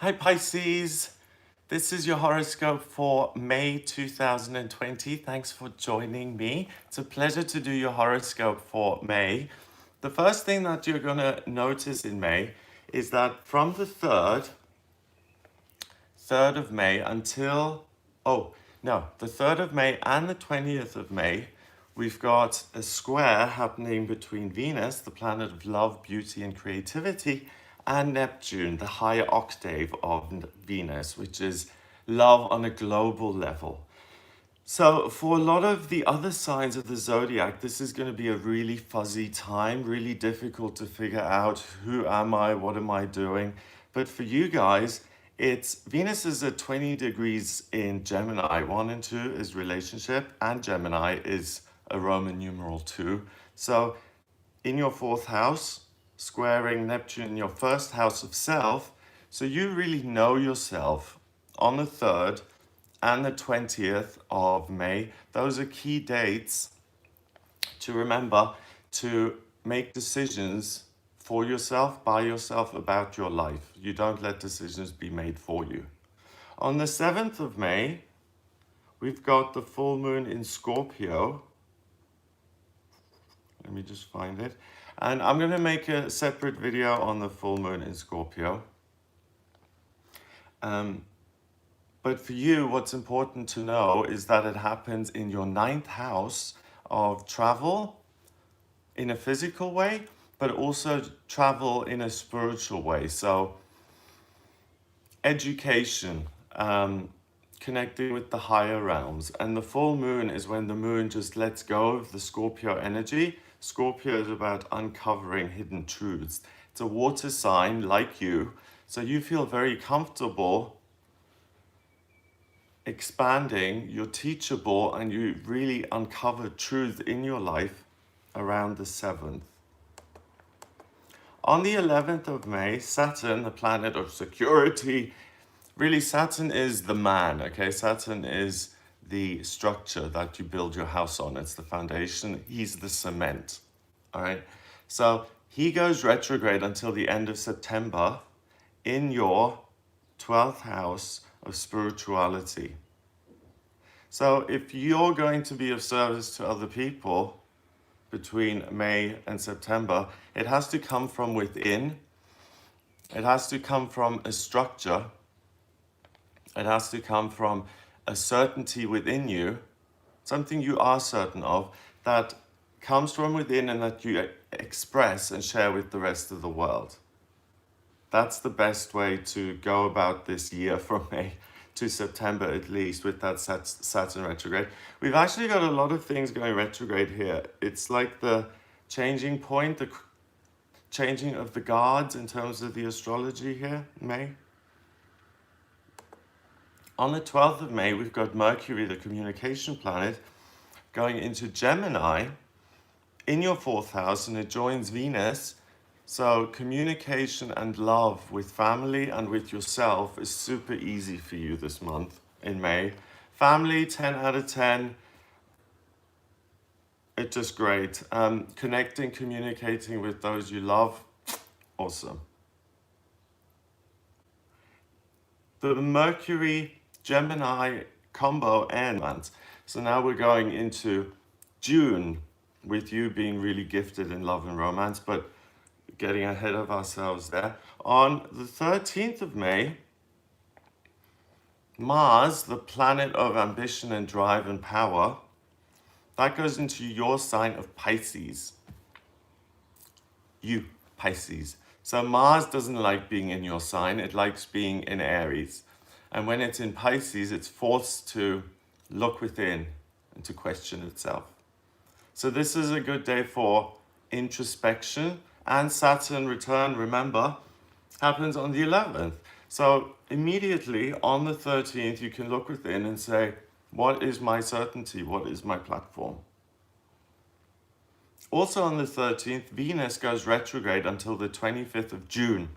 Hi Pisces, this is your horoscope for May 2020. Thanks for joining me. It's a pleasure to do your horoscope for May. The first thing that you're going to notice in May is that from the 3rd of May until, the 3rd of May and the 20th of May, we've got a square happening between Venus, the planet of love, beauty, and creativity, and Neptune, the higher octave of Venus, which is love on a global level. So for a lot of the other signs of the zodiac, this is going to be a really fuzzy time, really difficult to figure out who am I, what am I doing. But for you guys, it's Venus is at 20 degrees in Gemini. 1 and 2 is relationship, and Gemini is a Roman numeral 2. So in your 4th house, squaring Neptune in your 1st house of self. So you really know yourself on the 3rd and the 20th of May. Those are key dates to remember to make decisions for yourself, by yourself, about your life. You don't let decisions be made for you. On the 7th of May, we've got the full moon in Scorpio. Let me just find it. And I'm going to make a separate video on the full moon in Scorpio. But for you, what's important to know is that it happens in your 9th house of travel in a physical way, but also travel in a spiritual way. So education, connecting with the higher realms. And the full moon is when the moon just lets go of the Scorpio energy. Scorpio is about uncovering hidden truths. It's a water sign like you, so you feel very comfortable expanding, you're teachable, and you really uncover truth in your life around the 7th. On the 11th of May, Saturn, the planet of security, really Saturn is the man, okay? Saturn is the structure that you build your house on. It's the foundation. He's the cement, all right? So he goes retrograde until the end of September in your 12th house of spirituality. So if you're going to be of service to other people between May and September, it has to come from within. It has to come from a structure. It has to come from a certainty within you, something you are certain of, that comes from within and that you express and share with the rest of the world. That's the best way to go about this year from May to September, at least, with that Saturn retrograde. We've actually got a lot of things going retrograde here. It's like the changing point, the changing of the guards in terms of the astrology here, May. On the 12th of May, we've got Mercury, the communication planet, going into Gemini in your 4th house, and it joins Venus. So communication and love with family and with yourself is super easy for you this month in May. Family, 10 out of 10. It's just great. Connecting, communicating with those you love, awesome. The Mercury Gemini combo ends. So now we're going into June with you being really gifted in love and romance, but getting ahead of ourselves there. On the 13th of May, Mars, the planet of ambition and drive and power, that goes into your sign of Pisces. You, Pisces. So Mars doesn't like being in your sign, it likes being in Aries. And when it's in Pisces, it's forced to look within and to question itself. So this is a good day for introspection. And Saturn return, remember, happens on the 11th. So immediately on the 13th, you can look within and say, what is my certainty? What is my platform? Also on the 13th, Venus goes retrograde until the 25th of June.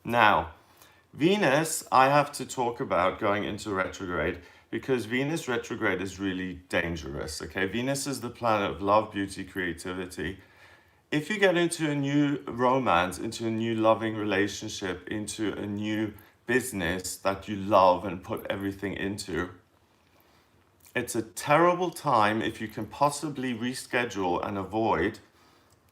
Now, Venus, I have to talk about going into retrograde because Venus retrograde is really dangerous, okay? Venus is the planet of love, beauty, creativity. If you get into a new romance, into a new loving relationship, into a new business that you love and put everything into. It's a terrible time if you can possibly reschedule and avoid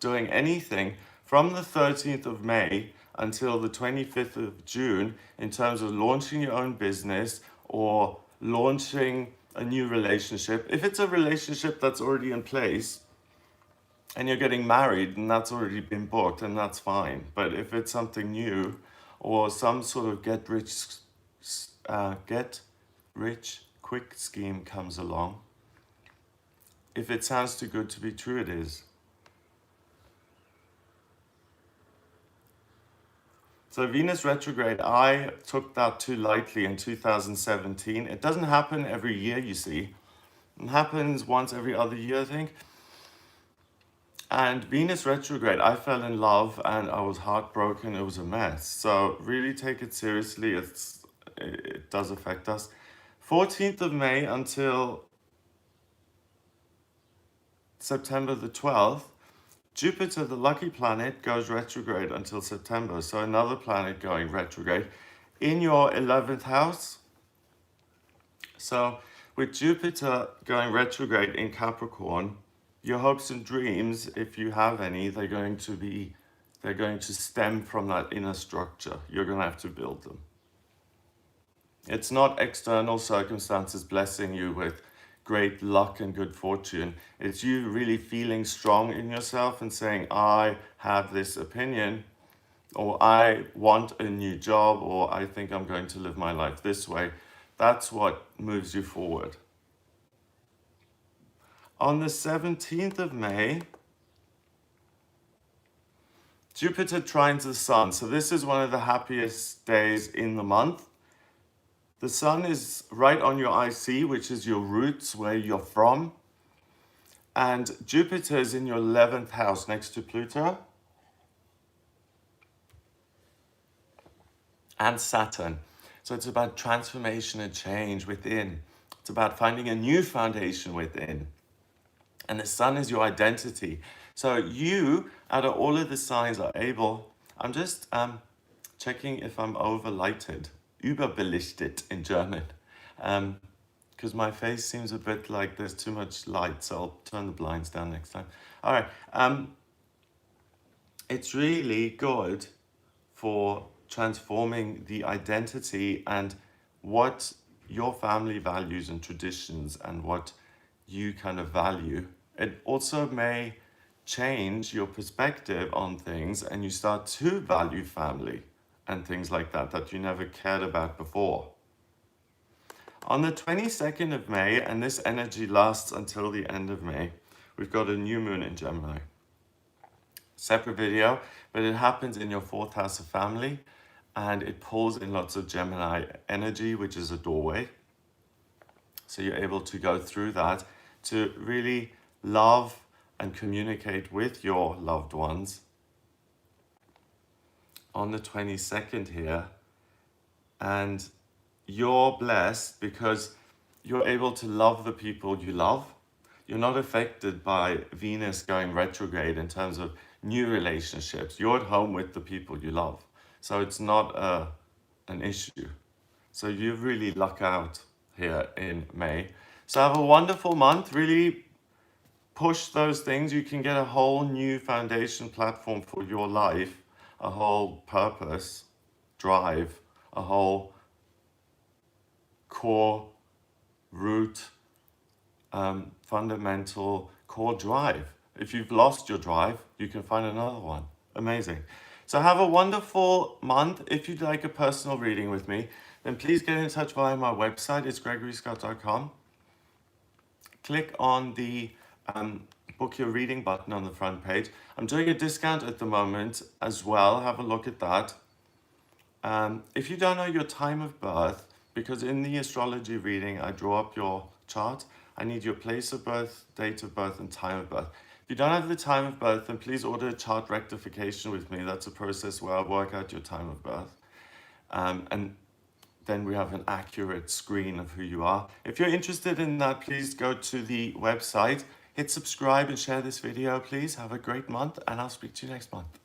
doing anything from the 13th of May until the 25th of June in terms of launching your own business or launching a new relationship. If it's a relationship that's already in place and you're getting married and that's already been booked, then that's fine. But if it's something new or some sort of get rich quick scheme comes along, if it sounds too good to be true, it is. So Venus retrograde, I took that too lightly in 2017. It doesn't happen every year, you see. It happens once every other year, I think. And Venus retrograde, I fell in love and I was heartbroken. It was a mess. So really take it seriously. It does affect us. 14th of May until September the 12th, Jupiter, the lucky planet, goes retrograde until September. So another planet going retrograde in your 11th house. So with Jupiter going retrograde in Capricorn, your hopes and dreams, if you have any, they're going to stem from that inner structure. You're going to have to build them. It's not external circumstances blessing you with great luck and good fortune. It's you really feeling strong in yourself and saying, I have this opinion, or I want a new job, or I think I'm going to live my life this way. That's what moves you forward. On the 17th of May, Jupiter trines the Sun. So this is one of the happiest days in the month. The Sun is right on your IC, which is your roots, where you're from. And Jupiter is in your 11th house next to Pluto. And Saturn. So it's about transformation and change within. It's about finding a new foundation within. And the Sun is your identity. So you, out of all of the signs, are able... I'm just checking if I'm overlighted. Überbelichtet in German, because my face seems a bit like there's too much light, so I'll turn the blinds down next time. All right, it's really good for transforming the identity and what your family values and traditions and what you kind of value. It also may change your perspective on things and you start to value family and things like that you never cared about before. On the 22nd of May, and this energy lasts until the end of May, we've got a new moon in Gemini. Separate video, but it happens in your 4th house of family, and it pulls in lots of Gemini energy, which is a doorway. So you're able to go through that to really love and communicate with your loved ones. On the 22nd here, and you're blessed because you're able to love the people you love. You're not affected by Venus going retrograde in terms of new relationships. You're at home with the people you love. So it's not an issue. So you really luck out here in May. So have a wonderful month. Really push those things. You can get a whole new foundation platform for your life, a whole purpose, drive, a whole core, root, fundamental core drive. If you've lost your drive, you can find another one. Amazing. So have a wonderful month. If you'd like a personal reading with me, then please get in touch via my website. It's gregoryscott.com. Click on the book your reading button on the front page. I'm doing a discount at the moment as well. Have a look at that. If you don't know your time of birth, because in the astrology reading, I draw up your chart. I need your place of birth, date of birth, and time of birth. If you don't have the time of birth, then please order a chart rectification with me. That's a process where I work out your time of birth. And then we have an accurate screen of who you are. If you're interested in that, please go to the website, hit subscribe and share this video, please. Have a great month, and I'll speak to you next month.